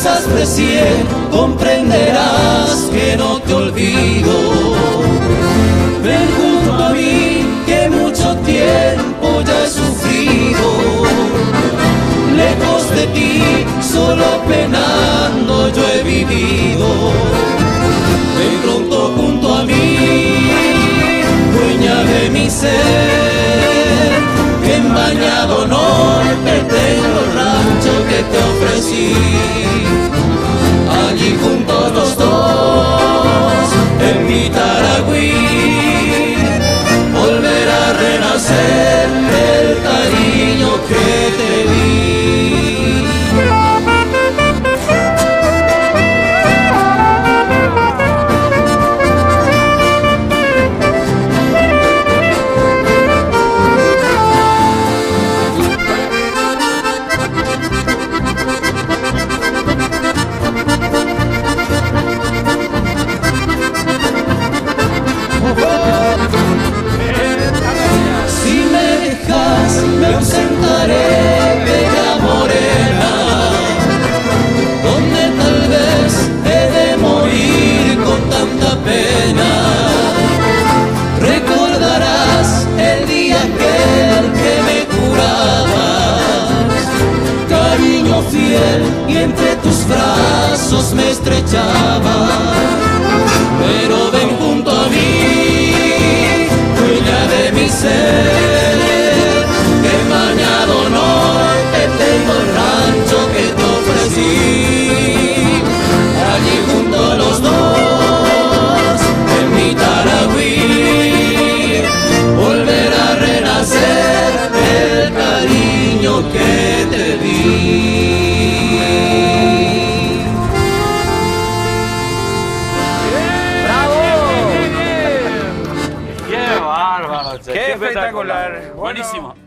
quizás recién comprenderás que no te olvido. Ven junto a mí, que mucho tiempo ya he sufrido. Lejos de ti, solo penando yo he vivido. Ven pronto junto a mí, dueña de mi ser, que en Bañado Norte tengo el rancho que te ofrecí. Allí juntos los dos, en mi Taragüí, volverá a renacer el cariño que te di. Si me dejas, me ausentaré, bella morena, donde tal vez he de morir con tanta pena. Recordarás el día aquel que me curabas, cariño fiel, y entre tus brazos me estrechabas. Pero ven junto a mí, dueña de mi ser, que en Bañado Norte tengo el rancho que te ofrecí. Allí junto a los dos, en mi Taragüí, volverá a renacer el cariño que te di. ¡Qué bárbaro! ¡Qué espectacular! Buenísimo.